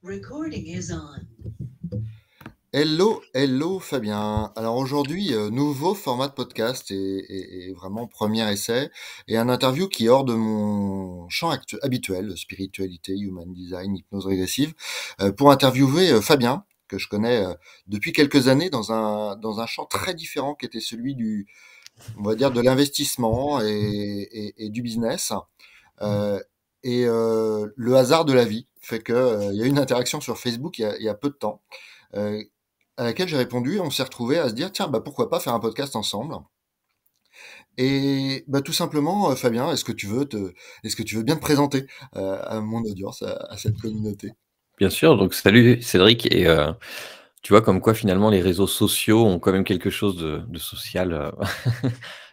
Recording is on. Hello, hello Fabien. Alors aujourd'hui, nouveau format de podcast et vraiment premier essai et un interview qui est hors de mon champ habituel, spiritualité, human design, hypnose régressive, pour interviewer Fabien, que je connais depuis quelques années dans un champ très différent qui était celui on va dire, de l'investissement et du business. Euh, le hasard de la vie fait que il y a eu une interaction sur Facebook il y a peu de temps. Euh, à laquelle j'ai répondu, on s'est retrouvé à se dire tiens, bah pourquoi pas faire un podcast ensemble. Et bah tout simplement, Fabien, est-ce que tu veux bien te présenter à mon audience, à cette communauté? Bien sûr, donc salut Cédric et tu vois comme quoi finalement les réseaux sociaux ont quand même quelque chose de social,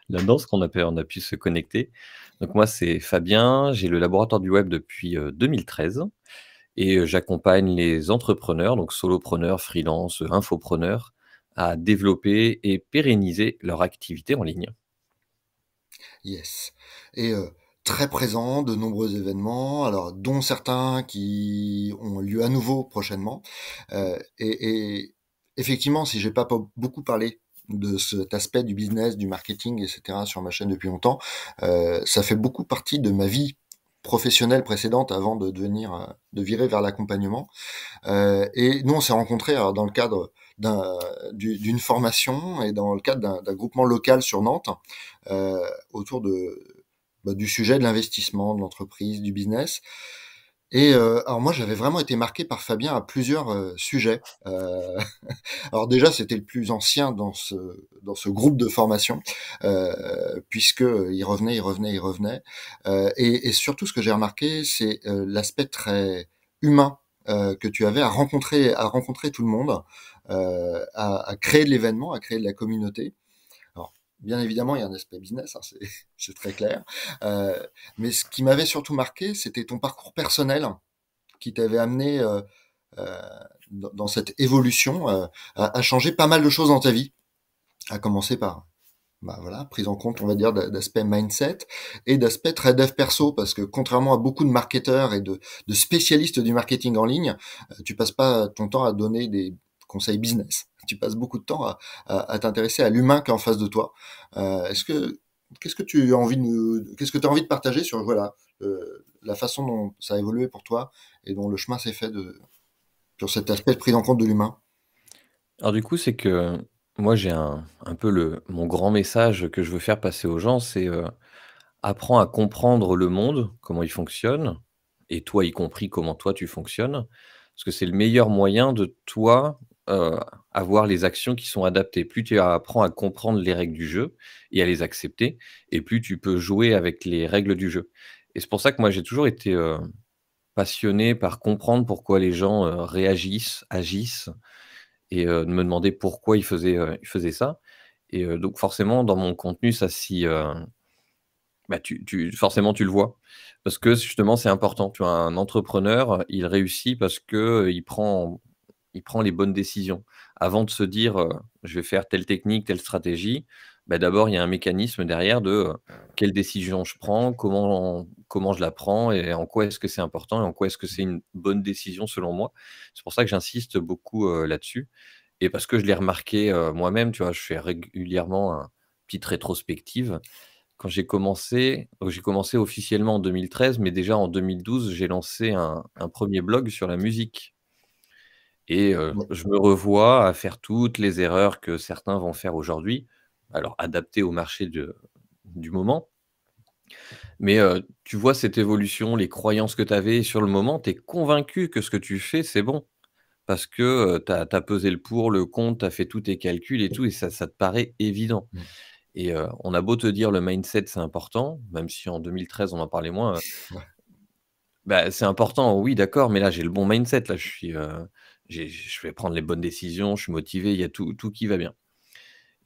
là-dedans, parce qu'on a pu se connecter. Donc moi c'est Fabien, j'ai le laboratoire du web depuis, 2013 et j'accompagne les entrepreneurs, donc solopreneurs, freelance, infopreneurs, à développer et pérenniser leur activité en ligne. Yes. Et très présent, de nombreux événements, alors dont certains qui ont lieu à nouveau prochainement. Et effectivement, si j'ai pas beaucoup parlé de cet aspect du business, du marketing, etc. sur ma chaîne depuis longtemps, ça fait beaucoup partie de ma vie professionnelle précédente avant de virer vers l'accompagnement. Et nous, on s'est rencontrés alors, dans le cadre d'une formation et dans le cadre d'un groupement local sur Nantes autour du sujet de l'investissement, de l'entreprise, du business. Et alors moi, j'avais vraiment été marqué par Fabien à plusieurs sujets. Alors déjà, c'était le plus ancien dans ce groupe de formation, puisque il revenait. Et surtout, ce que j'ai remarqué, c'est l'aspect très humain que tu avais à rencontrer tout le monde, à créer de l'événement, à créer de la communauté. Alors, bien évidemment, il y a un aspect business, hein, c'est très clair. Euh, mais ce qui m'avait surtout marqué, c'était ton parcours personnel qui t'avait amené euh, dans cette évolution à changer pas mal de choses dans ta vie, à commencer par bah voilà, prise en compte, on va dire, d'aspect mindset et d'aspect très dev perso, parce que contrairement à beaucoup de marketeurs et de spécialistes du marketing en ligne, tu passes pas ton temps à donner des conseils business. Tu passes beaucoup de temps à t'intéresser à l'humain qui est en face de toi. Qu'est-ce que tu as envie qu'est-ce que tu as envie de partager sur voilà la façon dont ça a évolué pour toi et dont le chemin s'est fait sur cet aspect de prise en compte de l'humain? Alors du coup, c'est que moi j'ai un peu mon grand message que je veux faire passer aux gens, c'est, apprends à comprendre le monde, comment il fonctionne et toi y compris comment toi tu fonctionnes. Parce que c'est le meilleur moyen de toi, avoir les actions qui sont adaptées. Plus tu apprends à comprendre les règles du jeu et à les accepter et plus tu peux jouer avec les règles du jeu. Et c'est pour ça que moi j'ai toujours été, passionné par comprendre pourquoi les gens, réagissent, agissent et de me demander pourquoi ils faisaient ça et donc forcément dans mon contenu ça s'y, bah, forcément, tu le vois. Parce que justement, c'est important. Tu vois, un entrepreneur, il réussit parce que, il prend les bonnes décisions. Avant de se dire, «Je vais faire telle technique, telle stratégie», bah, d'abord, il y a un mécanisme derrière de, quelle décision je prends, comment je la prends et en quoi est-ce que c'est important et en quoi est-ce que c'est une bonne décision selon moi. C'est pour ça que j'insiste beaucoup, là-dessus et parce que je l'ai remarqué, moi-même, tu vois? Je fais régulièrement un petite rétrospective quand j'ai commencé officiellement en 2013, mais déjà en 2012, j'ai lancé un 1er blog sur la musique et je me revois à faire toutes les erreurs que certains vont faire aujourd'hui, alors adaptées au marché du moment. Mais tu vois cette évolution, les croyances que tu avais sur le moment, tu es convaincu que ce que tu fais, c'est bon. Parce que, tu as pesé le pour, le contre, tu as fait tous tes calculs et tout et ça te paraît évident. Mm. Et on a beau te dire le mindset, c'est important, même si en 2013 on en parlait moins, Ouais. bah, c'est important, oui d'accord, mais là j'ai le bon mindset, là je suis, je vais prendre les bonnes décisions, je suis motivé, il y a tout qui va bien.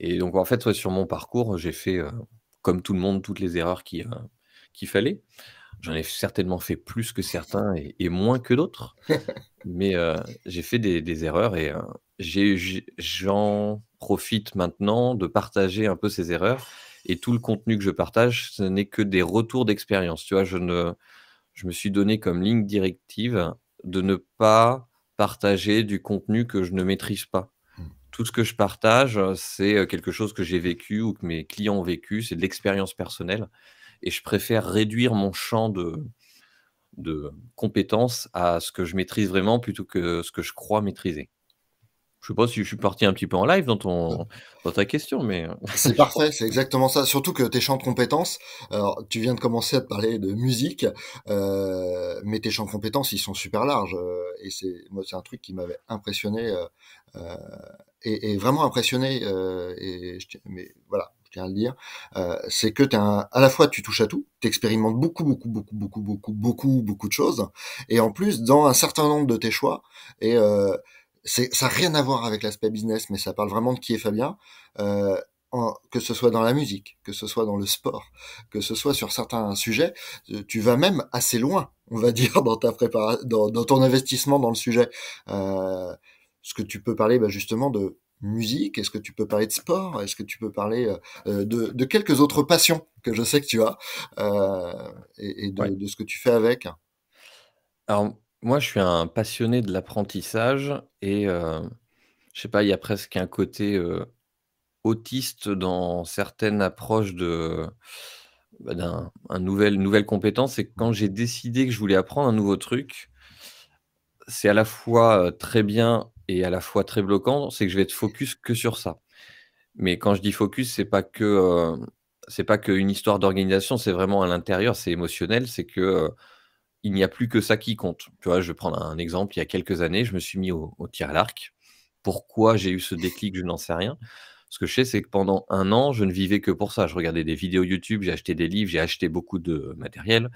Et donc en fait, ouais, sur mon parcours, j'ai fait, comme tout le monde, toutes les erreurs qu'il fallait. J'en ai certainement fait plus que certains et moins que d'autres, mais j'ai fait des erreurs et j'en profite maintenant de partager un peu ces erreurs et tout le contenu que je partage, ce n'est que des retours d'expérience, tu vois? Je me suis donné comme ligne directive de ne pas partager du contenu que je ne maîtrise pas. Mmh. Tout ce que je partage, c'est, quelque chose que j'ai vécu ou que mes clients ont vécu, c'est de l'expérience personnelle et je préfère réduire mon champ de compétences à ce que je maîtrise vraiment plutôt que ce que je crois maîtriser. Je sais pas si je suis parti un petit peu en live dans ta question, mais, C'est je pense parfait, c'est exactement ça. Surtout que tes champs de compétences, alors tu viens de commencer à te parler de musique, mais tes champs de compétences, ils sont super larges. Et c'est un truc qui m'avait impressionné euh, et vraiment impressionné. Mais voilà, je tiens à le dire, c'est que à la fois tu touches à tout, tu expérimentes beaucoup de choses, et en plus dans un certain nombre de tes choix. Et ça n'a rien à voir avec l'aspect business, mais ça parle vraiment de qui est Fabien. Euh, que ce soit dans la musique, que ce soit dans le sport, que ce soit sur certains sujets, tu vas même assez loin, on va dire, dans ton investissement dans le sujet. Est-ce que tu peux parler justement de musique? Est-ce que tu peux parler de sport? Est-ce que tu peux parler de quelques autres passions que je sais que tu as et ouais. de ce que tu fais avec? Alors, moi, je suis un passionné de l'apprentissage et je sais pas, il y a presque un côté, autiste dans certaines approches d'un un nouvelle compétence. C'est que quand j'ai décidé que je voulais apprendre un nouveau truc, c'est à la fois, très bien et à la fois très bloquant. C'est que je vais être focus que sur ça. Mais quand je dis focus, c'est pas qu'une histoire d'organisation, c'est vraiment à l'intérieur, c'est émotionnel. C'est que, il n'y a plus que ça qui compte. Tu vois? Je vais prendre un exemple, il y a quelques années, je me suis mis au tir à l'arc. Pourquoi j'ai eu ce déclic? Je n'en sais rien. Ce que je sais, c'est que pendant un an, je ne vivais que pour ça. Je regardais des vidéos YouTube, j'ai acheté des livres, j'ai acheté beaucoup de matériel,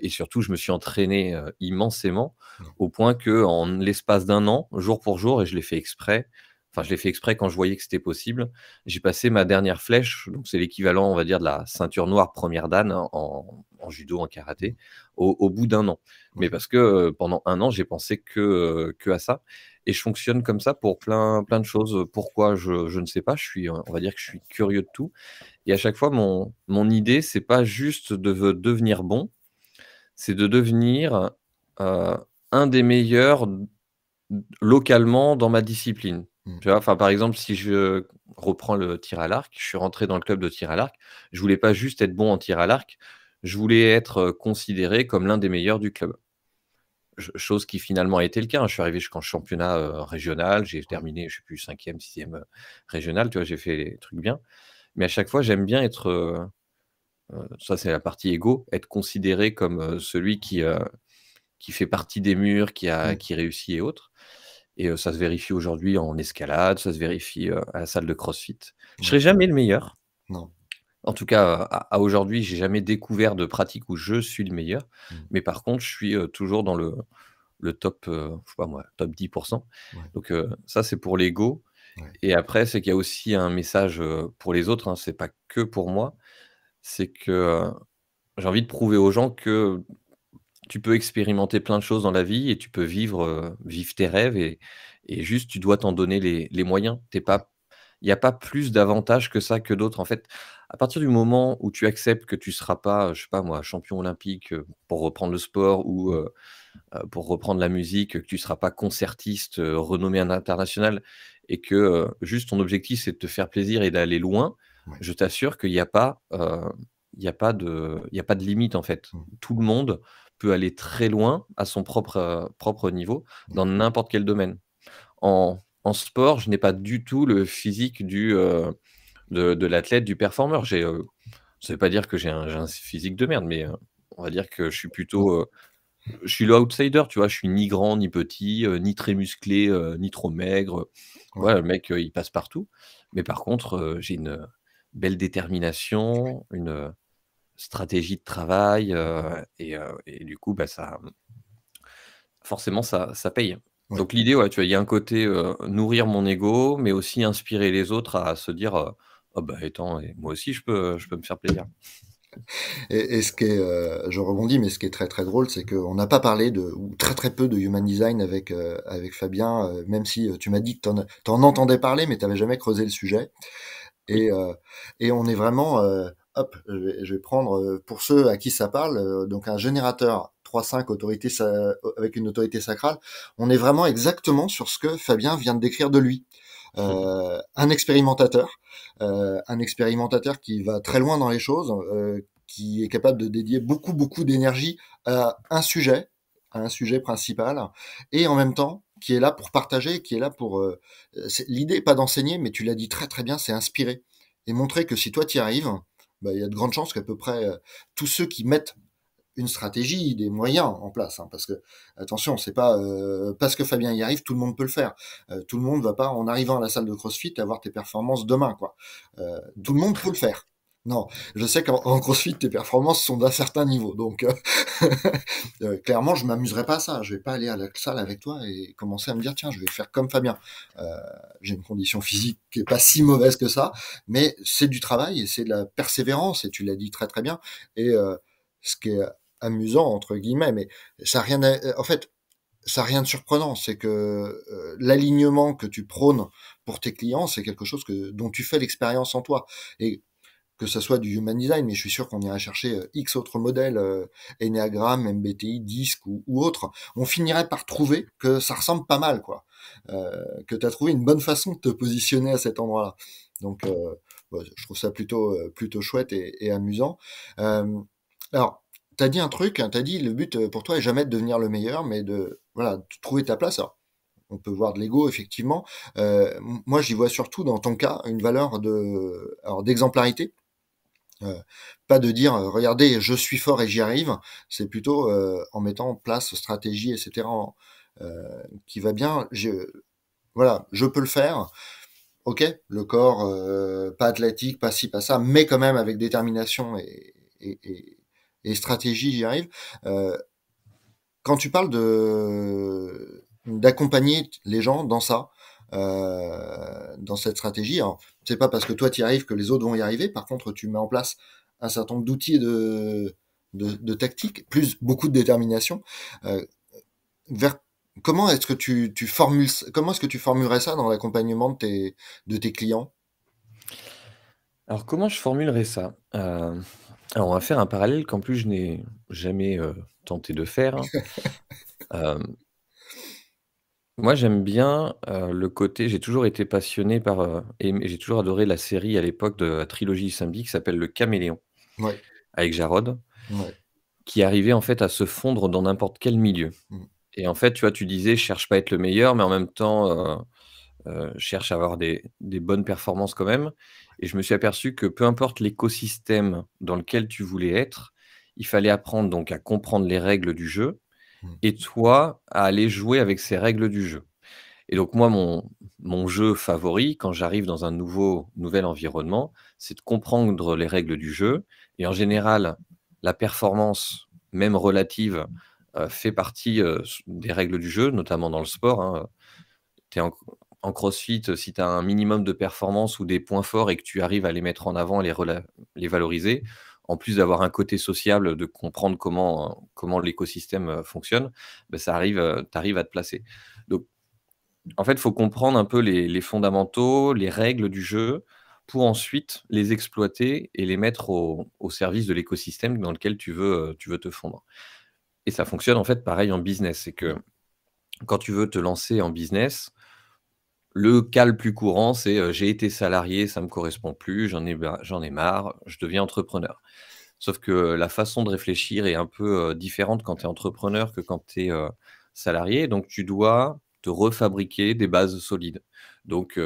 et surtout je me suis entraîné, immensément au point que en l'espace d'un an, jour pour jour et je l'ai fait exprès, enfin je l'ai fait exprès quand je voyais que c'était possible, j'ai passé ma dernière flèche, donc c'est l'équivalent, on va dire, de la ceinture noire première dan en judo, en karaté, au bout d'un an. Mais Oui. parce que, pendant un an, j'ai pensé que à ça et je fonctionne comme ça pour plein de choses. Pourquoi? Je ne sais pas, je suis, on va dire que je suis curieux de tout et à chaque fois mon idée, c'est pas juste de devenir bon, c'est de devenir, heu, un des meilleurs localement dans ma discipline. Mmh. Tu vois? Enfin, par exemple, si je reprends le tir à l'arc, je suis rentré dans le club de tir à l'arc. Je voulais pas juste être bon en tir à l'arc, je voulais être, considéré comme l'un des meilleurs du club. Chose qui finalement a été le cas, hein. Je suis arrivé jusqu'en championnat, régional, j'ai Ouais. terminé, je sais plus 5e, 6e, régional, tu vois? J'ai fait les trucs bien. Mais à chaque fois, j'aime bien être, ça c'est la partie égo, être considéré comme, celui qui fait partie des murs, Mmh. qui réussit et autres et ça se vérifie aujourd'hui en escalade, ça se vérifie, à la salle de CrossFit. Je Ouais. serai jamais le meilleur. Non. En tout cas, à aujourd'hui, j'ai jamais découvert de pratique où je suis le meilleur. Mmh. Mais par contre, je suis, toujours dans le top, je sais pas moi, top 10. Ouais. Donc ça, c'est pour l'ego Ouais. et après, c'est qu'il y a aussi un message, pour les autres, hein, c'est pas que pour moi. C'est que, j'ai envie de prouver aux gens que tu peux expérimenter plein de choses dans la vie et tu peux vivre tes rêves et juste tu dois t'en donner les moyens. Tu Ouais. pas Il y a pas plus d'avantages que ça que d'autres. En fait, à partir du moment où tu acceptes que tu seras pas, je sais pas moi, champion olympique, pour reprendre le sport ou, Mmh. pour reprendre la musique, que tu seras pas concertiste, renommé à l'international et que, juste ton objectif c'est de te faire plaisir et d'aller loin, Ouais. je t'assure qu'il y a pas, il y a pas de limite en fait. Mmh. Tout le monde peut aller très loin à son propre niveau Ouais. dans n'importe quel domaine. En sport, je n'ai pas du tout le physique de l'athlète, du performeur. Ça veut pas dire que j'ai un physique de merde, mais, on va dire que je suis Mmh. plutôt, je suis l'outsider, tu vois? Je suis ni grand ni petit, ni très musclé, ni trop maigre. Ouais. Voilà, le mec, il passe partout. Mais par contre, j'ai une belle détermination, une stratégie de travail, et du coup, bah, ça forcément ça paye. Ouais. Donc l'idée, ouais, tu vois, il y a un côté, nourrir mon ego, mais aussi inspirer les autres à se dire, «Ah bah, attends et moi aussi je peux me faire plaisir». Et ce qui est, je rebondis, mais ce qui est très, très drôle, c'est qu'on n'a pas parlé ou très, très peu de human design avec Fabien, même si, tu m'as dit que tu entendais parler, mais tu avais jamais creusé le sujet. Oui. Et on est vraiment, hop, je vais prendre, pour ceux à qui ça parle, donc un générateur 3-5 autorité avec une autorité sacrale, on est vraiment exactement sur ce que Fabien vient de décrire de lui. Un expérimentateur qui va très loin dans les choses, qui est capable de dédier beaucoup d'énergie à un sujet principal, et en même temps qui est là pour partager, qui est là pour l'idée est pas d'enseigner, mais tu l'as dit très bien, c'est inspirer et montrer que si toi t'y arrives, bah, il y a de grandes chances qu'à peu près tous ceux qui mettent une stratégie, des moyens en place, hein, parce que attention, c'est pas parce que Fabien y arrive, tout le monde peut le faire. Tout le monde va pas en arrivant à la salle de CrossFit avoir tes performances demain, quoi. Tout le monde peut le faire. Non, je sais qu'en CrossFit tes performances sont d'un certain niveau, donc clairement je m'amuserai pas à ça. Je vais pas aller à la salle avec toi et commencer à me dire tiens je vais faire comme Fabien. J'ai une condition physique qui est pas si mauvaise que ça, mais c'est du travail et c'est de la persévérance et tu l'as dit très bien. Et ce qui est amusant entre guillemets, mais ça a rien en fait ça a rien de surprenant, c'est que l'alignement que tu prônes pour tes clients, c'est quelque chose dont tu fais l'expérience en toi. Et que ça soit du human design, mais je suis sûr qu'on ira chercher X autres modèles, Enneagram, MBTI, DISC ou autres, on finirait par trouver que ça ressemble pas mal, quoi. Que tu as trouvé une bonne façon de te positionner à cet endroit-là. Donc, ouais, je trouve ça plutôt chouette et amusant. Alors, t'as dit un truc, hein, t'as dit le but pour toi est jamais de devenir le meilleur, mais de trouver ta place. Alors, on peut voir de l'ego effectivement. Moi, j'y vois surtout dans ton cas une valeur d'exemplarité. Pas de dire regardez je suis fort et j'y arrive, c'est plutôt en mettant en place stratégie etc. Qui va bien. Voilà, je peux le faire. Ok, le corps pas athlétique, pas ci, pas ça, mais quand même avec détermination et stratégie, j'y arrive. Euh, Quand tu parles de d'accompagner les gens dans cette stratégie, alors c'est pas parce que toi tu y arrives que les autres vont y arriver. Par contre, tu mets en place un certain nombre d'outils et de tactiques, plus beaucoup de détermination. Euh, vers comment est-ce que comment est-ce que tu formulerais ça dans l'accompagnement de tes clients? Alors comment je formulerais ça? Alors on va faire un parallèle qu'en plus je n'ai jamais, tenté de faire, hein. Hem, Moi j'aime bien, le côté j'ai toujours été passionné par, j'ai toujours adoré la série à l'époque de la trilogie Zombie qui s'appelle Le Caméléon Ouais, avec Jarod, ouais. qui arrivait en fait à se fondre dans n'importe quel milieu. Mm, Et en fait, tu vois, tu disais: «Je cherche pas à être le meilleur, mais en même temps, cherche à avoir des bonnes performances quand même», et je me suis aperçu que peu importe l'écosystème dans lequel tu voulais être, il fallait apprendre donc à comprendre les règles du jeu mm, et toi à aller jouer avec ces règles du jeu. Et donc moi, mon jeu favori quand j'arrive dans un nouvel environnement, c'est de comprendre les règles du jeu, et en général, la performance, même relative, fait partie, des règles du jeu, notamment dans le sport, hein. Tu es en CrossFit, si tu as un minimum de performance ou des points forts et que tu arrives à les mettre en avant, les valoriser, en plus d'avoir un côté sociable, de comprendre comment l'écosystème, fonctionne, bah, tu arrives à te placer. Donc en fait, il faut comprendre un peu les fondamentaux, les règles du jeu pour ensuite les exploiter et les mettre au service de l'écosystème dans lequel tu veux te fondre. Et ça fonctionne en fait pareil en business. C'est que quand tu veux te lancer en business, le cas le plus courant, c'est, j'ai été salarié, ça me correspond plus, j'en ai marre, je deviens entrepreneur. Sauf que la façon de réfléchir est un peu, différente quand tu es entrepreneur que quand tu es, salarié. Donc tu dois te refabriquer des bases solides. Donc,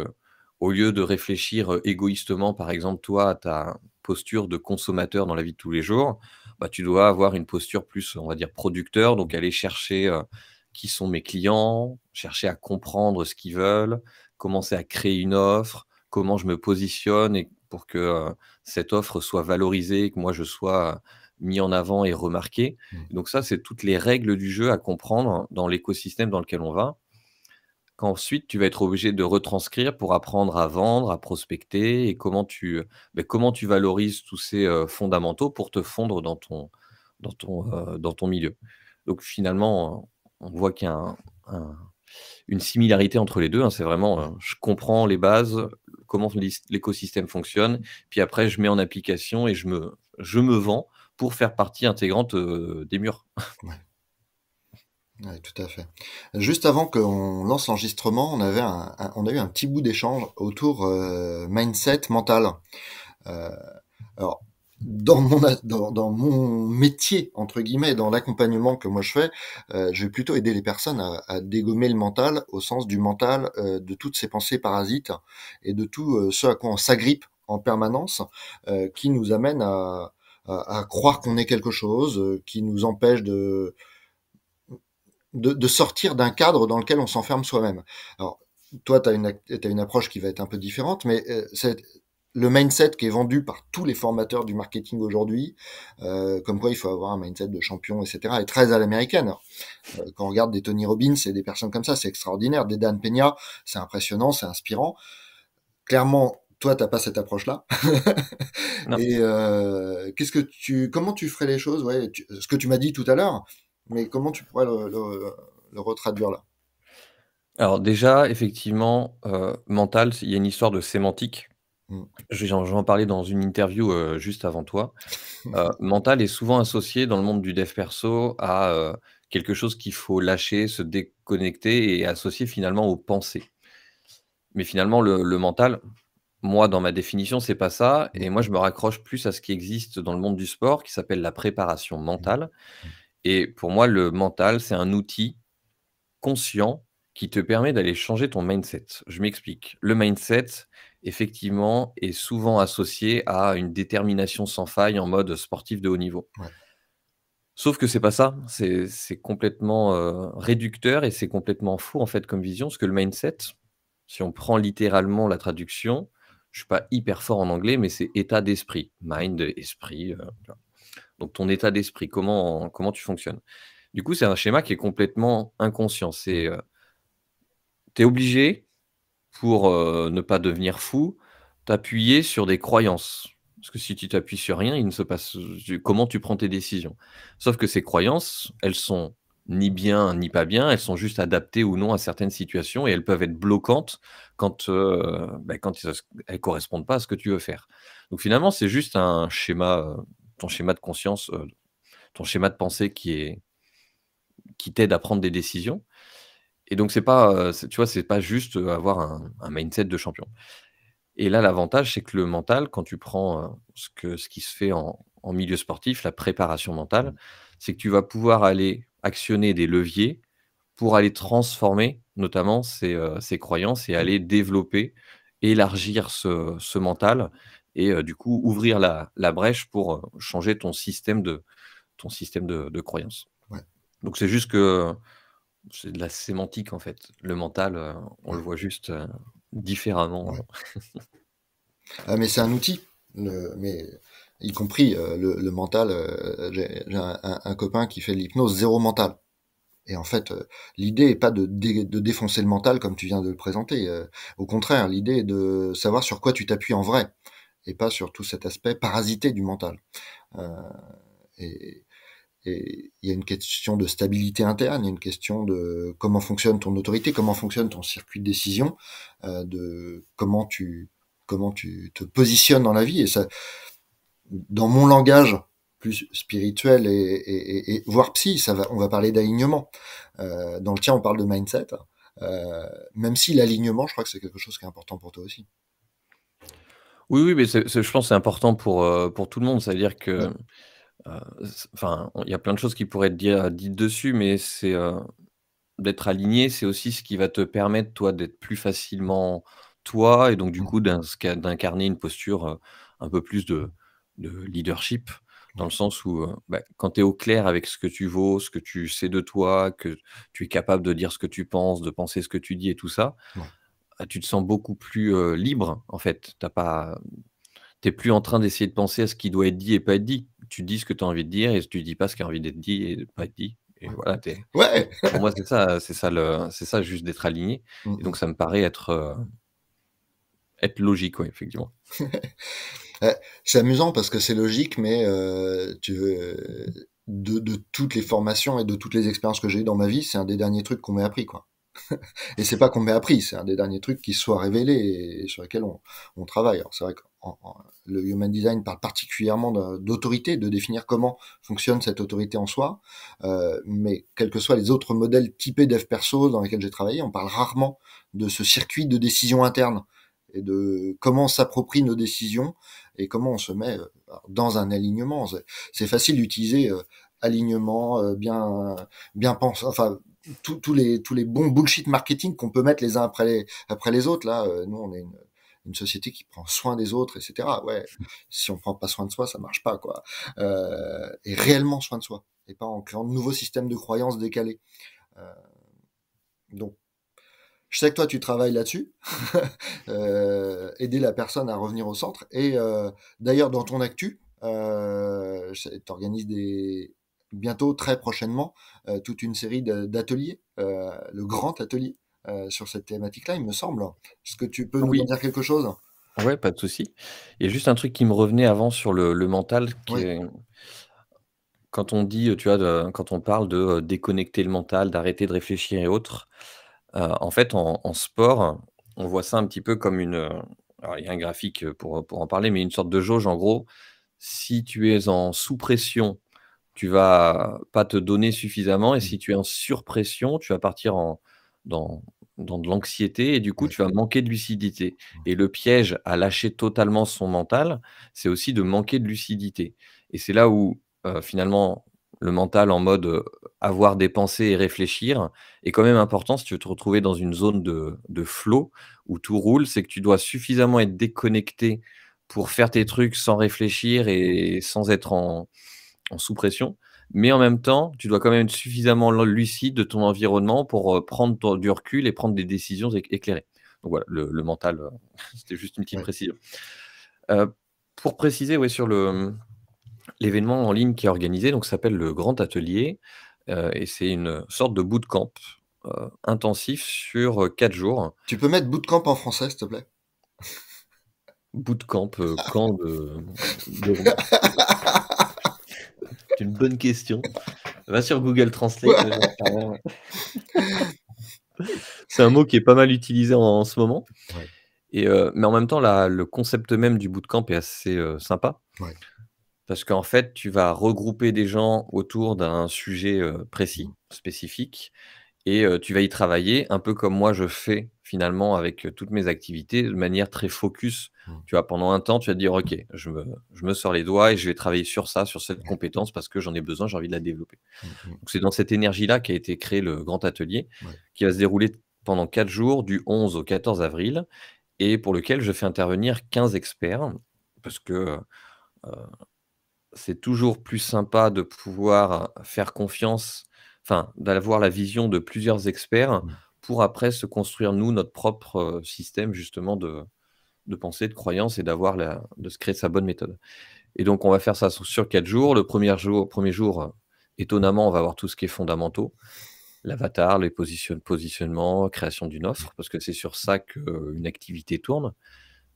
au lieu de réfléchir, égoïstement, par exemple, toi, à ta posture de consommateur dans la vie de tous les jours, bah, tu dois avoir une posture plus, on va dire, producteur. Donc aller chercher, qui sont mes clients, chercher à comprendre ce qu'ils veulent, commencer à créer une offre, comment je me positionne et pour que, cette offre soit valorisée, que moi je sois mis en avant et remarqué. mm. Donc ça, c'est toutes les règles du jeu à comprendre dans l'écosystème dans lequel on va, qu'ensuite tu vas être obligé de retranscrire pour apprendre à vendre, à prospecter et comment tu valorises tous ces, fondamentaux pour te fondre dans ton milieu. Donc finalement, on voit qu'il y a une similarité entre les 2, hein. C'est vraiment, je comprends les bases, comment l'écosystème fonctionne, puis après je mets en application et je me vends pour faire partie intégrante, des murs. Ouais, tout à fait. Juste avant qu'on lance l'enregistrement, on a eu un petit bout d'échange autour mindset mental. Euh, alors, dans mon métier, entre guillemets, dans l'accompagnement que moi je fais, je vais plutôt aider les personnes à dégommer le mental, au sens du mental, de toutes ces pensées parasites et de tout ce à quoi on s'agrippe en permanence, qui nous amène à croire qu'on est quelque chose, qui nous empêche de sortir d'un cadre dans lequel on s'enferme soi-même. Alors, toi, t'as une approche qui va être un peu différente, mais c'est le mindset qui est vendu par tous les formateurs du marketing aujourd'hui, comme quoi il faut avoir un mindset de champion, etc., est très à l'américaine. Quand on regarde des Tony Robbins et des personnes comme ça, c'est extraordinaire. Des Dan Peña, c'est impressionnant, c'est inspirant. Clairement, toi, t'as pas cette approche-là. Non. Et comment tu ferais les choses, ouais, ce que tu m'as dit tout à l'heure, mais comment tu pourrais le retraduire là? Alors déjà, effectivement, mental, il y a une histoire de sémantique. Mmh. J'en parlais dans une interview, juste avant toi. Mental est souvent associé dans le monde du dev perso à, quelque chose qu'il faut lâcher, se déconnecter et associer finalement aux pensées. Mais finalement le mental, moi dans ma définition, c'est pas ça Mmh et moi mh. je me raccroche plus à ce qui existe dans le monde du sport qui s'appelle la préparation Mmh. mentale Mmh. et pour moi le mental, c'est un outil conscient qui te permet d'aller changer ton mindset. Je m'explique. Le mindset, effectivement, est souvent associé à une détermination sans faille en mode sportif de haut niveau. Ouais. Sauf que c'est pas ça, c'est complètement, réducteur et c'est complètement faux, en fait, comme vision, parce que le mindset, si on prend littéralement la traduction, je suis pas hyper fort en anglais, mais c'est état d'esprit. Mind, esprit, tu vois? Donc ton état d'esprit, comment tu fonctionnes. Du coup, c'est un schéma qui est complètement inconscient. Mmh. Tu es obligé pour, ne pas devenir fou, t'appuyer sur des croyances. Parce que si tu t'appuies sur rien, il ne se passe comment tu prends tes décisions? Sauf que ces croyances, elles sont ni bien ni pas bien, elles sont juste adaptées ou non à certaines situations et elles peuvent être bloquantes quand, quand elles correspondent pas à ce que tu veux faire. Donc finalement, c'est juste un schéma, ton schéma de conscience, ton schéma de pensée qui t'aide à prendre des décisions et donc c'est pas, tu vois, c'est pas juste, avoir un mindset de champion. Et là, l'avantage, c'est que le mental, quand tu prends, ce qui se fait en milieu sportif, la préparation mentale, Mmh. c'est que tu vas pouvoir aller actionner des leviers pour aller transformer notamment ces croyances et Mmh. aller développer, élargir ce mental et du coup ouvrir la brèche pour, changer ton système de croyances. Ouais. Donc c'est juste que c'est de la sémantique en fait. Le mental, on le Ouais. voit juste, différemment. Ouais. Ah, mais c'est un outil, mais y compris le mental. J'ai un copain qui fait de l'hypnose zéro mental. Et en fait, l'idée est pas de défoncer le mental comme tu viens de le présenter. Au contraire, l'idée est de savoir sur quoi tu t'appuies en vrai et pas sur tout cet aspect parasité du mental. Euh, et, et il y a une question de stabilité interne, il y a une question de comment fonctionne ton autorité, comment fonctionne ton circuit de décision, de comment tu te positionnes dans la vie. Et ça, dans mon langage plus spirituel et voire psy, on va parler d'alignement. Dans le tien, on parle de mindset. Même si l'alignement, je crois que c'est quelque chose qui est important pour toi aussi. Oui, oui, mais je pense que c'est important pour tout le monde. C'est-à-dire Ouais. que, enfin, il y a plein de choses qui pourraient être dites dessus, mais d'être aligné, c'est aussi ce qui va te permettre, toi, d'être plus facilement toi et donc du Mmh. coup d'incarner une posture, un peu plus de leadership. Dans Ouais. le sens où, quand tu es au clair avec ce que tu vaux, ce que tu sais de toi, que tu es capable de dire ce que tu penses, de penser ce que tu dis et tout ça, Ouais. tu te sens beaucoup plus, libre, en fait. T'es plus en train d'essayer de penser à ce qui doit être dit et pas être dit. Tu dis ce que tu as envie de dire et tu dis pas ce qui a envie d'être dit et de pas être dit et voilà, Ouais. pour moi, c'est ça juste d'être aligné Mmh et mh. donc ça me paraît être logique, ouais, effectivement. C'est amusant parce que c'est logique, mais de toutes les formations et de toutes les expériences que j'ai eues dans ma vie, c'est un des derniers trucs qu'on m'ait appris, quoi. Et c'est pas qu'on met à prix, c'est un des derniers trucs qui soit révélé et sur lesquels on travaille. Alors c'est vrai que le Human Design parle particulièrement d'autorité, de définir comment fonctionne cette autorité en soi, mais quels que soient les autres modèles typés dev perso dans lesquels j'ai travaillé, on parle rarement de ce circuit de décision interne et de comment on s'approprie nos décisions et comment on se met dans un alignement. C'est facile d'utiliser alignement, bien pensé, enfin tous les bons bullshit marketing qu'on peut mettre les uns après les autres. Là, nous, on est une société qui prend soin des autres, etc. Ouais, si on prend pas soin de soi, ça marche pas, quoi. Et réellement soin de soi, et pas en créant de nouveaux systèmes de croyances décalés. Euh, donc, je sais que toi, tu travailles là-dessus, aider la personne à revenir au centre. Et d'ailleurs, dans ton actu, tu organises bientôt, très prochainement, toute une série d'ateliers, le grand atelier sur cette thématique-là, il me semble. Est-ce que tu peux nous en Oui, dire quelque chose? ouais, pas de souci. Il y a juste un truc qui me revenait avant sur le mental qui Oui. est quand on dit, tu vois, quand on parle de, déconnecter le mental, d'arrêter de réfléchir et autres, en fait, en sport, on voit ça un petit peu comme alors il y a un graphique, pour en parler, mais une sorte de jauge en gros. Si tu es en sous pression, tu vas pas te donner suffisamment et Mmh. si tu es en surpression, tu vas partir dans dans de l'anxiété et du coup, Ouais. tu vas manquer de lucidité Mmh. et le piège à lâcher totalement son mental, c'est aussi de manquer de lucidité et c'est là où, finalement, le mental en mode, avoir des pensées et réfléchir est quand même important si tu veux te retrouver dans une zone de flow où tout roule. C'est que tu dois suffisamment être déconnecté pour faire tes trucs sans réfléchir et sans être en sous pression, mais en même temps, tu dois quand même être suffisamment lucide de ton environnement pour, prendre ton du recul et prendre des décisions éclairées. Donc voilà, le mental, c'était juste une petite Ouais. précision. Heu, pour préciser, ouais, sur l'événement en ligne qui est organisé, donc ça s'appelle le Grand Atelier, et c'est une sorte de bootcamp, intensif sur, 4 jours. Tu peux mettre bootcamp en français, s'il te plaît? Bootcamp, camp de c'est une bonne question. Va sur Google Translate, j'en sais rien. C'est un mot qui est pas mal utilisé en ce moment. Ouais. Et mais en même temps, le concept même du bootcamp est assez, sympa Ouais. parce qu'en fait, tu vas regrouper des gens autour d'un sujet, Mmh. précis, spécifique et tu vas y travailler un peu comme moi je fais finalement avec, toutes mes activités de manière très focus. Mmh. Tu vois, pendant un temps, tu vas te dire: «OK, je me sors les doigts et je vais travailler sur ça, sur cette Ouais. compétence parce que j'en ai besoin, j'ai envie de la développer». Mmh mh. Donc c'est dans cette énergie-là qu'a été créé le grand atelier Ouais. qui va se dérouler pendant 4 jours du 11 au 14 avril et pour lequel je fais intervenir 15 experts parce que, c'est toujours plus sympa de pouvoir faire confiance, enfin, d'avoir la vision de plusieurs experts Mmh. pour après se construire nous notre propre, système justement de pensée, de croyance et de se créer sa bonne méthode. Et donc on va faire ça sur 4 jours. Le premier jour, étonnamment, on va avoir tout ce qui est fondamentaux, l'avatar, les positionnements, création d'une offre, parce que c'est sur ça qu'une activité tourne.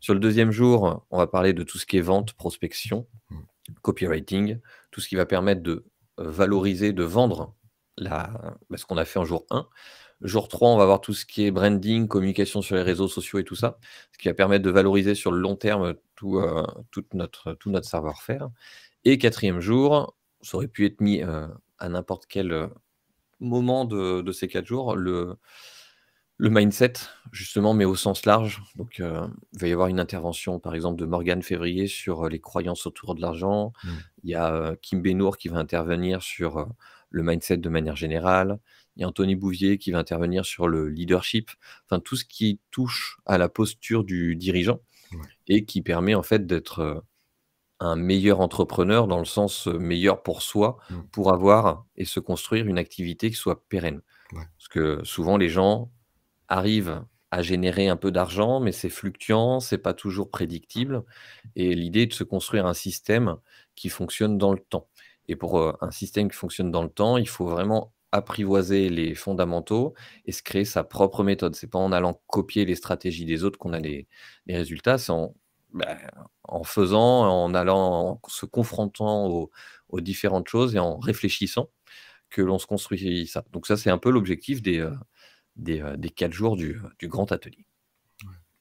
Sur le deuxième jour, on va parler de tout ce qui est vente, prospection, Mmh. copywriting, tout ce qui va permettre de, valoriser, de vendre ce qu'on a fait en jour 1. Jour 3, on va voir tout ce qui est branding, communication sur les réseaux sociaux et tout ça, ce qui va permettre de valoriser sur le long terme tout notre savoir-faire. Et quatrième jour, ça aurait pu être mis, à n'importe quel, moment de ces 4 jours, le mindset, justement, mais au sens large. Donc, il va y avoir une intervention, par exemple, de Morgane Février sur, les croyances autour de l'argent. Mmh. Il y a, Kim Benour qui va intervenir sur, le mindset de manière générale. Il y a Anthony Bouvier qui va intervenir sur le leadership. Enfin, tout ce qui touche à la posture du dirigeant Ouais. et qui permet, en fait, d'être, un meilleur entrepreneur dans le sens, meilleur pour soi, Mmh. pour avoir et se construire une activité qui soit pérenne. Ouais. Parce que souvent les gens arrivent à générer un peu d'argent, mais c'est fluctuant, c'est pas toujours prédictible et l'idée est de se construire un système qui fonctionne dans le temps et pour, un système qui fonctionne dans le temps, il faut vraiment apprivoiser les fondamentaux et se créer sa propre méthode. C'est pas en allant copier les stratégies des autres qu'on a les résultats, c'est bah, en faisant, en allant en se confrontant aux différentes choses et en réfléchissant que l'on se construit ça. Donc ça, c'est un peu l'objectif des 4 jours du grand atelier.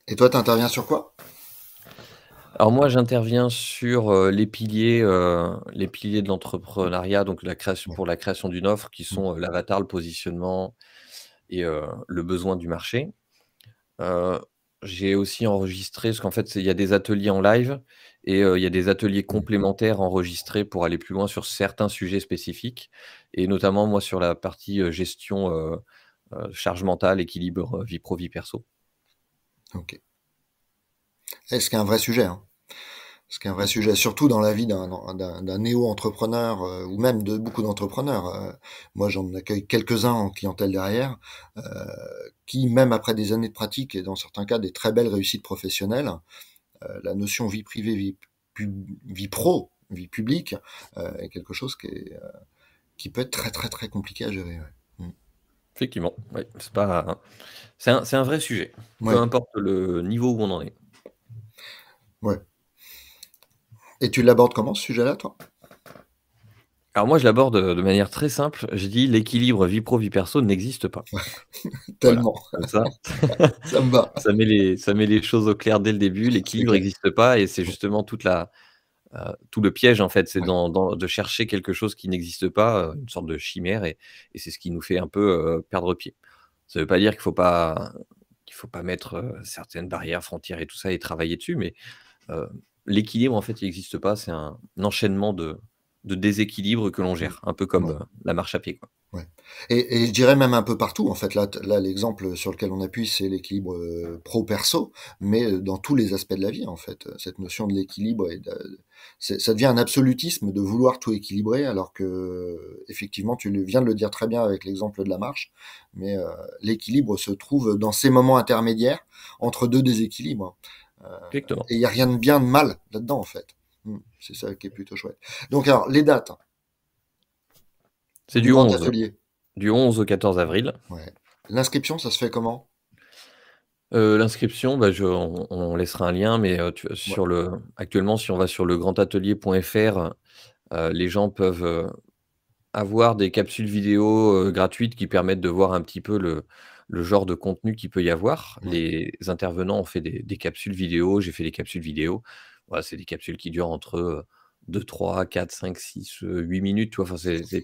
Et toi, tu interviens sur quoi? Alors moi, j'interviens sur, les piliers de l'entrepreneuriat, donc Ouais. la création d'une offre qui Mmh. sont, l'avatar, le positionnement et le besoin du marché. Heu, j'ai aussi enregistré parce qu'en fait, il y a des ateliers en live et il y a des ateliers Mmh. complémentaires enregistrés pour aller plus loin sur certains sujets spécifiques et notamment moi sur la partie, gestion, charge mentale, équilibre, vie pro, vie perso. OK. Et ce qui est un vrai sujet, hein. Ce qui est un vrai sujet, surtout dans la vie d'un néo-entrepreneur, ou même de beaucoup d'entrepreneurs. Moi, j'en accueille quelques-uns en clientèle derrière, heu, qui, même après des années de pratique et dans certains cas des très belles réussites professionnelles, la notion vie privée, vie pro, vie publique, est quelque chose qui peut être très, très, très compliqué à gérer, ouais. Mmh. Effectivement, ouais, c'est un vrai sujet, peu Ouais, importe le niveau où on en est. ouais. Et tu l'abordes comment ce sujet-là, toi? Alors moi, je l'aborde, de manière très simple. Je dis: «L'équilibre vie pro, vie perso n'existe pas». Voilà, Tellement, comme ça, ça me va. ça met les choses au clair dès le début. C'est L'équilibre clair. n'existe pas et c'est Mmh. justement tout le piège, en fait, c'est Ouais, de chercher quelque chose qui n'existe pas, une sorte de chimère et c'est ce qui nous fait un peu, perdre pied. Ça veut pas dire qu'il faut pas mettre, certaines barrières, frontières et tout ça et travailler dessus, mais Heu, l'équilibre, en fait, il existe pas, c'est un enchaînement de déséquilibres que l'on mmh, gère, un peu comme, ouais. la marche à pied, quoi. Ouais, et je dirais même un peu partout en fait. Là l'exemple sur lequel on appuie, c'est l'équilibre, pro perso, mais dans tous les aspects de la vie en fait, cette notion de l'équilibre et de ça devient un absolutisme de vouloir tout équilibrer alors que effectivement tu le viens de le dire très bien avec l'exemple de la marche, mais l'équilibre se trouve dans ces moments intermédiaires entre 2 déséquilibres, Exactement. et il y a rien de bien, de mal là-dedans en fait. C'est ça qui est plutôt chouette. Donc alors les dates C'est du du grand 11, atelier, du 11 au 14 avril. ouais. L'inscription, ça se fait comment? L'inscription, bah, on laissera un lien, mais Ouais. actuellement, si on va sur legrandatelier.fr, les gens peuvent, avoir des capsules vidéo, gratuites qui permettent de voir un petit peu le genre de contenu qu'il peut y avoir. Ouais, Les intervenants ont fait des capsules vidéo, j'ai fait des capsules vidéo. Voilà, c'est des capsules qui durent entre, 2-3, 4, 5, 6, 8 minutes, tu vois? Enfin, c'est des ouais.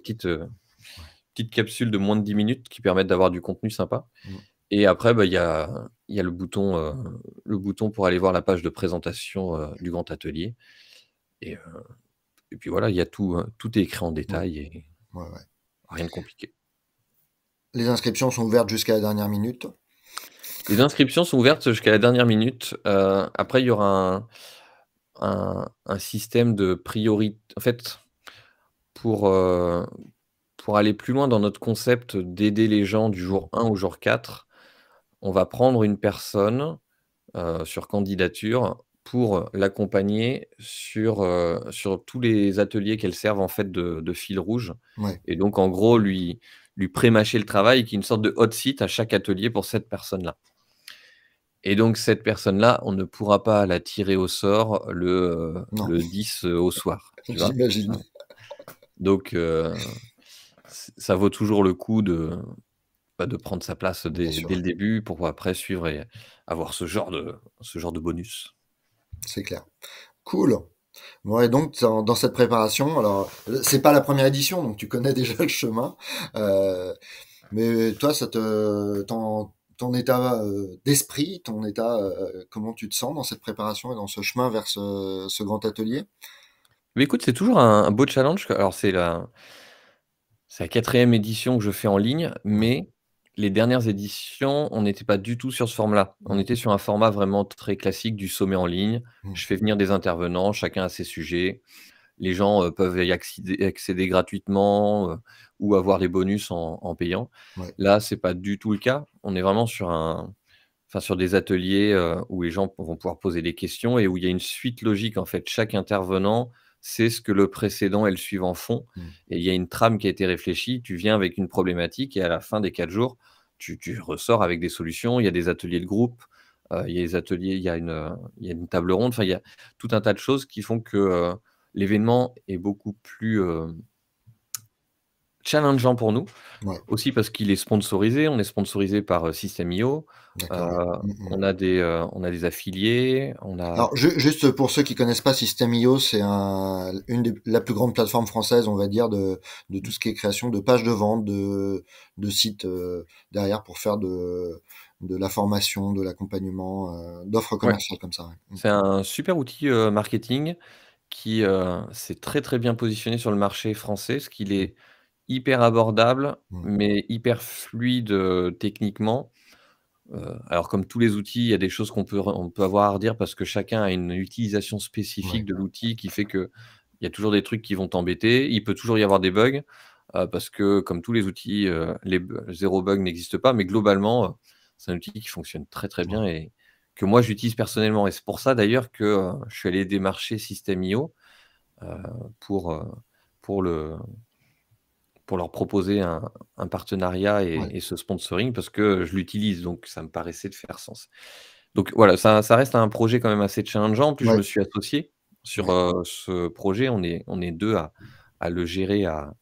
petites capsules de moins de 10 minutes qui permettent d'avoir du contenu sympa Mmh. et après, bah, il y a le bouton pour aller voir la page de présentation, du grand atelier et heu et puis voilà, il y a tout est écrit en Ouais, détail et ouais, ouais. rien de compliqué. Les inscriptions sont ouvertes jusqu'à la dernière minute. Les inscriptions sont ouvertes jusqu'à la dernière minute. Après, il y aura un système de priorité. En fait, pour, heu, pour aller plus loin dans notre concept d'aider les gens du Mmh. jour 1 au jour 4, on va prendre une personne, sur candidature pour l'accompagner sur tous les ateliers qu'elle serve en fait de fil rouge Ouais. et donc en gros lui pré-mâcher le travail qui est une sorte de hot seat à chaque atelier pour cette personne-là. Et donc cette personne-là, on ne pourra pas la tirer au sort Non, le 10, au soir, tu vois? j'imagine, Donc ça vaut toujours le coup de prendre sa place bien dès sûr, le début pour après suivre et avoir ce genre de bonus. c'est clair. Cool. Ouais, donc dans cette préparation, alors, c'est pas la première édition, donc tu connais déjà le chemin, heu, mais toi, ton état, d'esprit, ton état, comment tu te sens dans cette préparation et dans ce chemin vers ce grand atelier? Mais écoute, c'est toujours un beau challenge. Alors c'est la 4e édition que je fais en ligne, Ouais. mais les dernières éditions, on n'était pas du tout sur ce format-là. On Mmh. était sur un format vraiment très classique du sommet en ligne. Mmh. Je fais venir des intervenants, chacun a ses sujets. Les gens, peuvent y accéder gratuitement, ou avoir les bonus en payant. Ouais. Là, c'est pas du tout le cas. On est vraiment sur des ateliers, où les gens vont pouvoir poser des questions et où il y a une suite logique, en fait. Chaque intervenant sait ce que le précédent et le suivant font Mmh. et il y a une trame qui a été réfléchie. Tu viens avec une problématique et à la fin des 4 jours, tu ressors avec des solutions. Il y a des ateliers de groupe, il y a des ateliers il y a une table ronde. Enfin, il y a tout un tas de choses qui font que, l'événement est beaucoup plus, challengeant pour nous, Ouais, aussi parce qu'il est sponsorisé. On est sponsorisé par, System.io, d'accord, ouais. on a des affiliés, on a Alors juste pour ceux qui connaissent pas System.io, c'est une des la plus grande plateforme française, on va dire, de tout ce qui est création de pages de vente, de sites derrière pour faire de la formation, de l'accompagnement, d'offres ouais, commerciales comme ça. Ouais. c'est un super outil, marketing qui, s'est très, très bien positionné sur le marché français, parce qu'il Mm, est hyper abordable, mm, mais hyper fluide, techniquement. Alors comme tous les outils, il y a des choses on peut avoir à redire parce que chacun a une utilisation mm. spécifique Ouais, de l'outil qui fait qu'il y a toujours des trucs qui vont t'embêter. Il peut toujours y avoir des bugs, parce que comme tous les outils, les b 0 bug n'existe pas, mais globalement, c'est un outil qui fonctionne très, très ouais, bien et que moi j'utilise personnellement et c'est pour ça d'ailleurs que, je suis allé démarcher System.io, heu, pour, pour le pour leur proposer un partenariat ouais, et ce sponsoring parce que je l'utilise, donc ça me paraissait de faire sens. Donc voilà, ça reste un projet quand même assez challengeant. En plus, je ouais, me suis associé sur, ouais. ce projet. On est 2 à le gérer à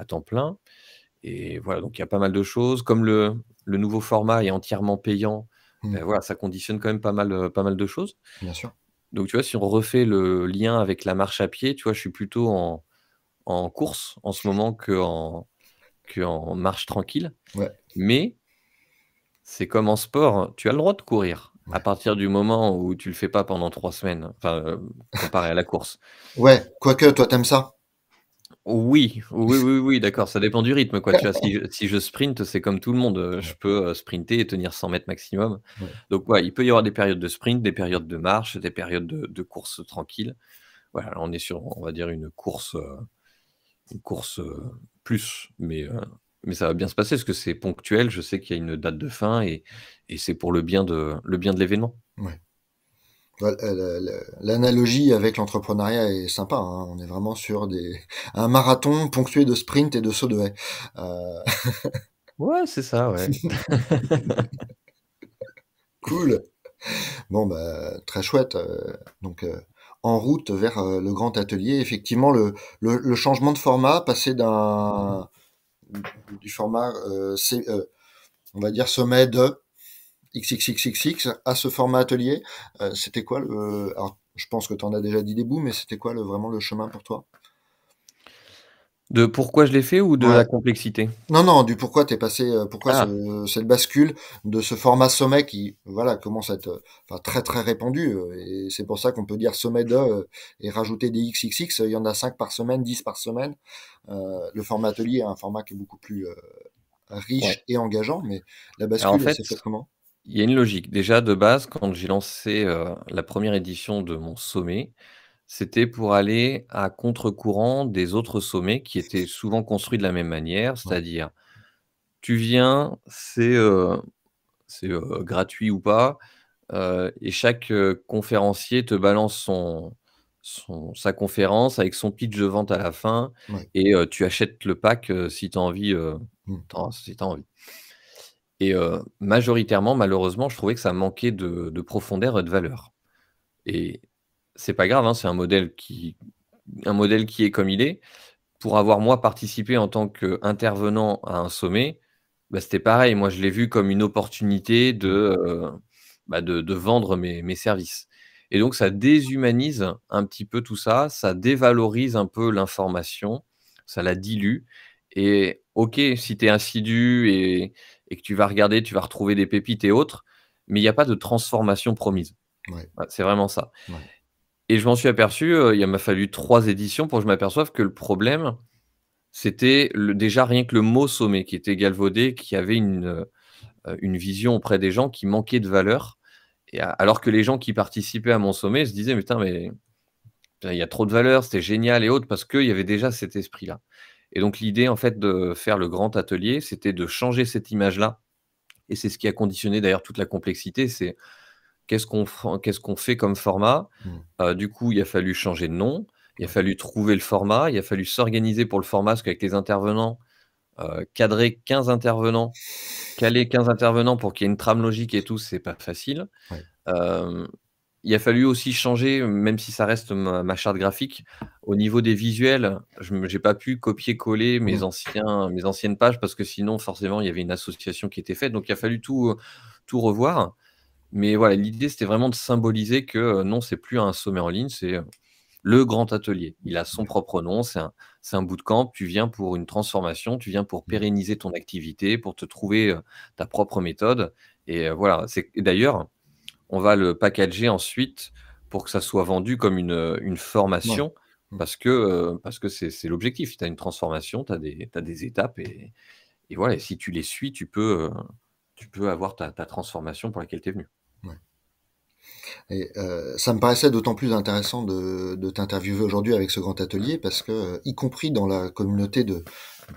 temps plein et voilà, donc il y a pas mal de choses. Comme le nouveau format est entièrement payant, Mm, voilà, ça conditionne quand même pas mal de choses. bien sûr. Donc tu vois, si on refait le lien avec la marche à pied, tu vois, je suis plutôt en course en ce moment qu'en marche tranquille. Ouais, Mais c'est comme en sport, tu as le droit de courir à ouais. partir du moment où tu le fais pas pendant 3 semaines, enfin, comparé à la course. Ouais, quoique toi t'aimes ça. Oui, oui, oui, oui, d'accord, ça dépend du rythme, quoi, tu vois? Si je sprinte, c'est comme tout le monde, je Ouais, peux, sprinter et tenir 100 mètres maximum. ouais. Donc ouais, il peut y avoir des périodes de sprint, des périodes de marche, des périodes de course tranquille. Voilà, là, on est sur, on va dire, une course, plus, mais ça va bien se passer parce que c'est ponctuel. Je sais qu'il y a une date de fin et c'est pour le bien de l'événement. Ouais. Ouais, l'analogie avec l'entrepreneuriat est sympa, hein. On est vraiment sur un marathon ponctué de sprint et de sauts de haie. Euh, Ouais, c'est ça, ouais. cool. Bon, bah, très chouette. Donc, en route vers le grand atelier. Effectivement, le changement de format, passer du format, on va dire sommet de XXXXX à ce format atelier, c'était quoi alors, je pense que tu en as déjà dit des bouts, mais c'était quoi vraiment le chemin pour toi? De pourquoi je l'ai fait ou de Ouais. la complexité? Non, non, du pourquoi t'es passé, pourquoi Ah! cette bascule de ce format sommet qui, voilà, commence à être, enfin, très très répandu, et c'est pour ça qu'on peut dire sommet de, et rajouter des XXX, il y en a 5 par semaine, 10 par semaine. Le format atelier est un format qui est beaucoup plus Ouais. riche et engageant, mais la Alors en bascule, elle fait, s'est faite comment? il y a une logique. Déjà de base, quand j'ai lancé, la première édition de mon sommet, c'était pour aller à contre-courant des autres sommets qui étaient souvent construits de la même manière. Ouais, C'est-à-dire, tu viens, c'est, gratuit ou pas, et chaque, conférencier te balance sa conférence avec son pitch de vente à la fin ouais, et tu achètes le pack, si tu as envie, mmh, si tu envie et majoritairement, malheureusement, je trouvais que ça manquait de profondeur et de valeur et c'est pas grave, hein, c'est un modèle qui est comme il est. Pour avoir moi participé en tant qu'intervenant à un sommet, bah, c'était pareil. Moi, je l'ai vu comme une opportunité mmh, de vendre mes services et donc ça déshumanise un petit peu tout ça, ça dévalorise un peu l'information, ça la dilue et OK, si tu es assidu et que tu vas regarder, tu vas retrouver des pépites et autres, mais il y a pas de transformation promise. ouais, Ouais, c'est vraiment ça ouais, et je m'en suis aperçu, il m'a fallu 3 éditions pour que je m'aperçoive que le problème, c'était déjà rien que le mot sommet qui était galvaudé, qui avait une vision auprès des gens qui manquait de valeur et alors que les gens qui participaient à mon sommet se disaient: mais putain, il y a trop de valeur, c'était génial et autres», parce qu'il y avait déjà cet esprit-là et donc l'idée, en fait, de faire le grand atelier, c'était de changer cette image-là et c'est ce qui a conditionné d'ailleurs toute la complexité, c'est qu'est-ce qu'on fait comme format? mmh, Du coup, il a fallu changer de nom, il a ouais, fallu trouver le format, il a fallu s'organiser pour le format, parce qu'avec les intervenants, cadrer 15 intervenants, caler 15 intervenants pour qu'il y ait une trame logique et tout, c'est pas facile. ouais, Hem il a fallu aussi changer, même si ça reste ma charte graphique. Au niveau des visuels, j'ai pas pu copier-coller Mmh. mes anciennes pages parce que sinon forcément il y avait une association qui était faite, donc il a fallu tout revoir. Mais voilà, l'idée c'était vraiment de symboliser que, non, c'est plus un sommet en ligne, c'est, le grand atelier. Il a son propre nom, c'est un bootcamp. Tu viens pour une transformation, tu viens pour Mmh. pérenniser ton activité, pour te trouver, ta propre méthode et voilà, et d'ailleurs, on va le packager ensuite pour que ça soit vendu comme une Ouais. formation Mmh. parce que c'est l'objectif. Tu as une transformation, tu as des étapes et voilà et si tu les suis, tu peux avoir ta transformation pour laquelle tu es venu. Ouais. Et ça me paraissait d'autant plus intéressant de t'interviewer aujourd'hui avec ce grand atelier parce que, y compris dans la communauté de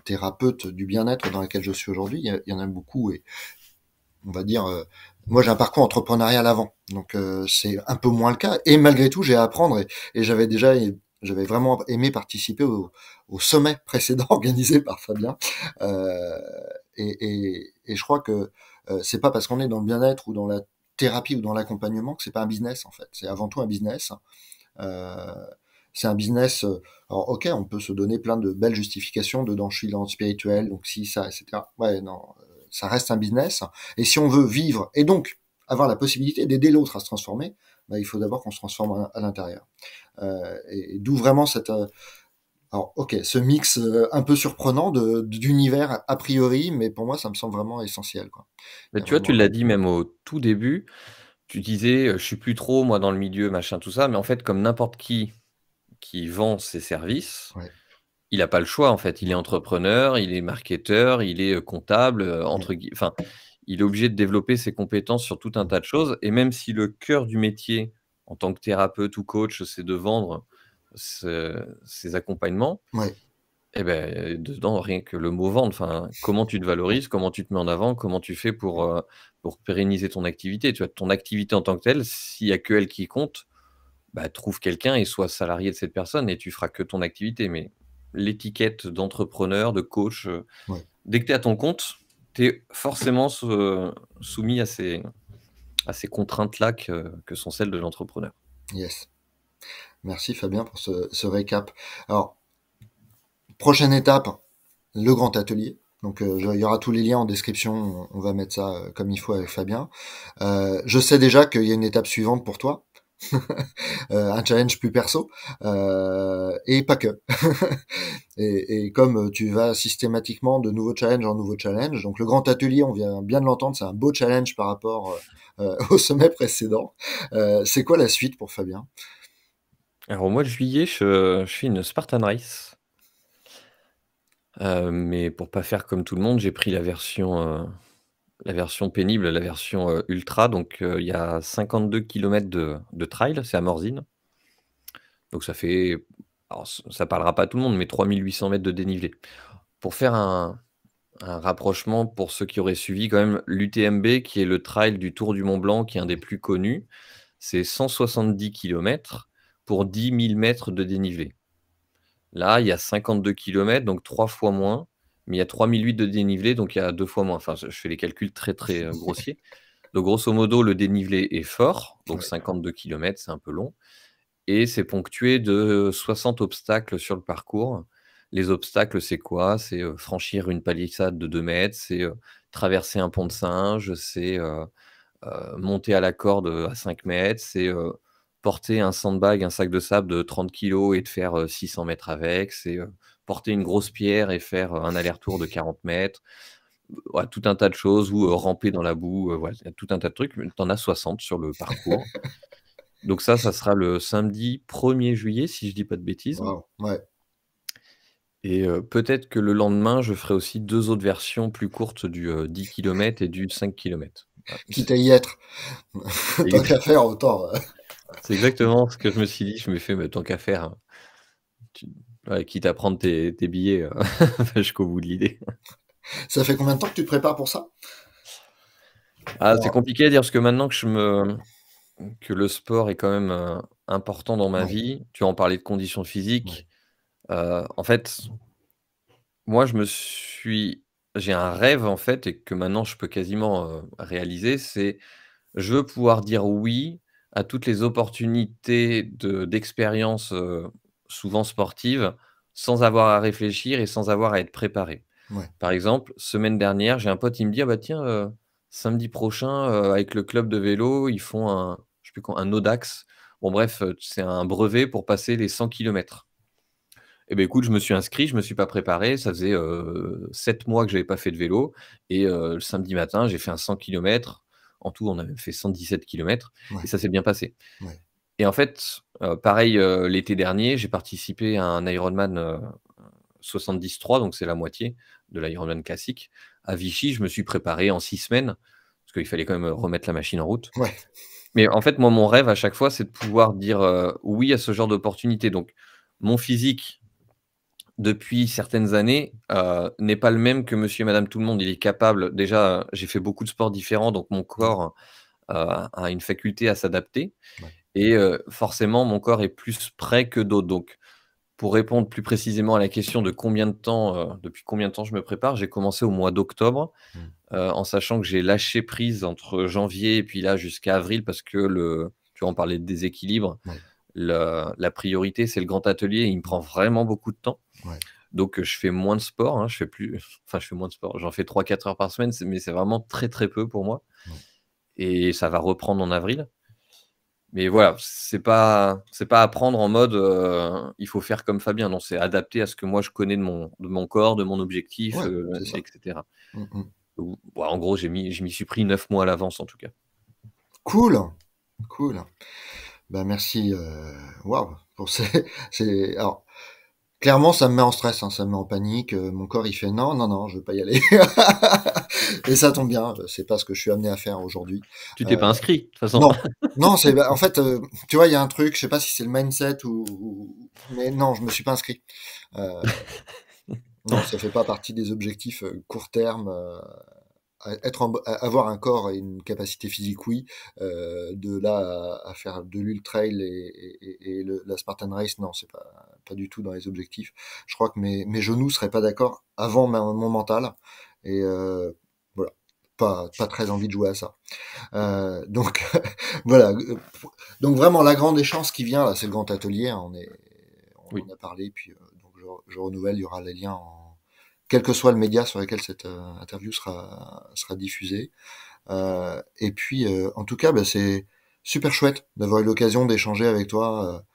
thérapeutes du bien-être dans laquelle je suis aujourd'hui, il y en a beaucoup et on va dire, moi j'ai un parcours entrepreneurial avant, donc c'est un peu moins le cas. Et malgré tout, j'ai à apprendre et j'avais vraiment aimé participer au sommet précédent organisé par Fabien. Euh, et je crois que c'est pas parce qu'on est dans le bien-être ou dans la thérapie ou dans l'accompagnement que c'est pas un business en fait. C'est avant tout un business. Euh, c'est un business. Alors ok, on peut se donner plein de belles justifications dedans. Je suis dans le spirituel, donc si ça, etc. Ouais, non, ça reste un business. Et si on veut vivre et donc avoir la possibilité d'aider l'autre à se transformer, bah, il faut d'abord qu'on se transforme à l'intérieur. Et d'où vraiment cette alors, ok, ce mix un peu surprenant d'univers a priori, mais pour moi, ça me semble vraiment essentiel, quoi. Il Mais y a tu vois, tu vraiment, l'as dit même au tout début, tu disais, «Je suis plus trop moi dans le milieu machin tout ça», mais en fait comme n'importe qui vend ses services, ouais, il a pas le choix en fait. Il est non, entrepreneur, il est marketeur, il est, comptable, ouais, entre gui enfin, il est obligé de développer ses compétences sur tout un tas de choses et même si le cœur du métier en tant que thérapeute ou coach, c'est de vendre ces accompagnements ouais, et beh, dedans, rien que le mot vendre, enfin, comment tu te valorises, comment tu te mets en avant, comment tu fais pour pérenniser ton activité, tu vois? Ton activité en tant que telle, s'il y a que elle qui compte, bah, trouve quelqu'un et sois salarié de cette personne et tu feras que ton activité. Mais l'étiquette d'entrepreneur, de coach, ouais, dès que tu es à ton compte, tu es forcément soumis à ces contraintes-là que sont celles de l'entrepreneur. yes. Merci Fabien pour ce récap. Alors, prochaine étape, le grand atelier. Donc, il y aura tous les liens en description. On va mettre ça comme il faut avec Fabien. Je sais déjà qu'il y a une étape suivante pour toi, un challenge plus perso, et pas que. Et comme tu vas systématiquement de nouveaux challenges en nouveaux challenges, donc le grand atelier, on vient bien de l'entendre, c'est un beau challenge par rapport au sommet précédent. C'est quoi la suite pour Fabien? Alors au mois de juillet, je fais une Spartan Race, mais pour pas faire comme tout le monde, j'ai pris la version pénible, la version, ultra. Donc, il y a 52 kilomètres de trail, c'est à Morzine. Donc ça fait alors ça parlera pas à tout le monde, mais 3 800 mètres de dénivelé. Pour faire un rapprochement pour ceux qui auraient suivi quand même l'UTMB qui est le trail du Tour du Mont Blanc qui est un des plus connus, c'est 170 kilomètres pour 10 000 mètres de dénivelé. Là, il y a 52 kilomètres, donc 3 fois moins, mais il y a 3 008 de dénivelé, donc il y a 2 fois moins. Enfin, je fais les calculs très, très, grossiers. Donc grosso modo, le dénivelé est fort, donc Ouais. 52 kilomètres, c'est un peu long et c'est ponctué de 60 obstacles sur le parcours. Les obstacles, c'est quoi? C'est, franchir une palissade de 2 mètres, c'est, traverser un pont de singe, c'est, monter à la corde, à 5 mètres, c'est, porter un sandbag, un sac de sable de 30 kilogrammes et de faire, 600 mètres avec, c'est, porter une grosse pierre et faire, un aller-retour de 40 mètres. Ouais, tout un tas de choses ou, ramper dans la boue, ouais, il y a tout un tas de trucs, mais tu en as 60 sur le parcours. Donc ça sera le samedi 1er juillet, si je dis pas de bêtises Waouh, ouais. et peut-être que le lendemain, je ferai aussi 2 autres versions plus courtes du, 10 kilomètres et du 5 kilomètres. Voilà, Quitte à y être, c'est tant qu'à exa faire, autant. c'est exactement ce que je me suis dit. Je me fais: «Mais tant qu'à faire, hein, tu ouais, quitte à prendre tes billets, va jusqu'au bout de l'idée». Ça fait combien de temps que tu te prépares pour ça? Ah, c'est Alors, compliqué à dire parce que maintenant que le sport est quand même, important dans ma ouais, vie, tu en parlais de conditions ouais, physiques, en fait, moi, j'ai un rêve, en fait et que maintenant je peux quasiment, réaliser, c'est je veux pouvoir dire «oui» à toutes les opportunités d'expériences, souvent sportives, sans avoir à réfléchir et sans avoir à être préparé. Ouais, Par exemple, semaine dernière, j'ai un pote, il me dit: «Ah bah tiens, samedi prochain, avec le club de vélo, ils font un» je sais plus quoi, un Audax. Bon bref, c'est un brevet pour passer les 100 kilomètres. Et beh, écoute, je me suis inscrit, je me suis pas préparé, ça faisait, 7 mois que j'avais pas fait de vélo et le samedi matin, j'ai fait un 100 kilomètres. En tout, on a même fait 117 kilomètres et ouais, ça s'est bien passé. ouais, Et en fait, pareil, l'été dernier, j'ai participé à un Ironman, 73, donc c'est la moitié de l'Ironman classique. À Vichy, je me suis préparé en 6 semaines, parce qu'il fallait quand même, remettre la machine en route. ouais, Mais en fait, moi, mon rêve à chaque fois, c'est de pouvoir dire, oui à ce genre d'opportunité. Donc mon physique, depuis certaines années, n'est pas le même que monsieur et madame tout le monde. Il est capable déjà, j'ai fait beaucoup de sports différents, donc mon ouais, corps, a une faculté à s'adapter ouais. et forcément, mon corps est plus prêt que d'autres. Donc pour répondre plus précisément à la question de combien de temps, depuis combien de temps je me prépare, j'ai commencé au mois d'octobre, Mmh. en sachant que j'ai lâché prise entre janvier et puis là jusqu'à avril parce que tu vois, on parlait de déséquilibre. Ouais, La priorité, c'est le grand atelier et il me mmh, prend vraiment beaucoup de temps. ouais, Donc, je fais moins de sport, hein, je fais plus enfin, je fais moins de sport. J'en fais 3-4 heures par semaine, mais c'est vraiment très, très peu pour moi ouais. et ça va reprendre en avril. Mais voilà, c'est pas à prendre en mode, il faut faire comme Fabien. Non, c'est adapté à ce que moi je connais de mon corps, de mon objectif, Ouais, c'est ça. et cetera. Mmh mh. Ou bah, en gros, je m'y suis pris 9 mois à l'avance en tout cas. Cool, cool. Bah, merci, waouh, pour ces alors, clairement, ça me met en stress, hein, ça me met en panique, mon corps, il fait: «Non, non, non, je veux pas y aller» et ça tombe bien, c'est pas ce que je suis amené à faire aujourd'hui. Tu t'es Heu, pas inscrit, de toute façon? non, non, c'est bah, en fait, tu vois, il y a un truc, je sais pas si c'est le mindset ou mais non, je me suis pas inscrit. Heu, non, ça fait pas partie des objectifs, court terme, être en avoir un corps et une capacité physique, oui. De là à faire de l'ultrail et la Spartan Race, non, c'est pas du tout dans les objectifs. Je crois que mes genoux seraient pas d'accord avant mon mental et voilà, pas très envie de jouer à ça. Donc voilà, donc vraiment la grande échéance qui vient là, c'est le grand atelier, hein, on Oui. en a parlé, puis donc je renouvelle, il y aura les liens en quel que soit le média sur lequel cette interview sera diffusée. Et puis, en tout cas, bah, c'est super chouette d'avoir eu l'occasion d'échanger avec toi,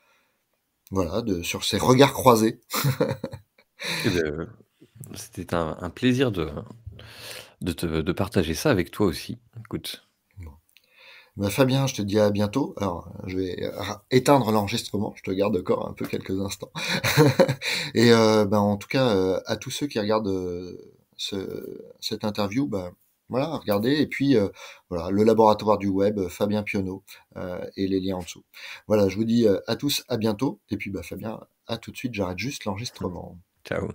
voilà, sur ces regards croisés. Et beh, c'était un plaisir de partager ça avec toi aussi. Écoute, Bon. Bah, Fabien, je te dis à bientôt. Alors, je vais éteindre l'enregistrement. Je te garde encore un peu quelques instants. Et ben, en tout cas, à tous ceux qui regardent cette interview, ben, voilà, regardez. Et puis, voilà, le laboratoire du web, Fabien Pionneau, et les liens en dessous. Voilà, je vous dis à tous à bientôt. Et puis, bah, Fabien, à tout de suite. J'arrête juste l'enregistrement. ciao.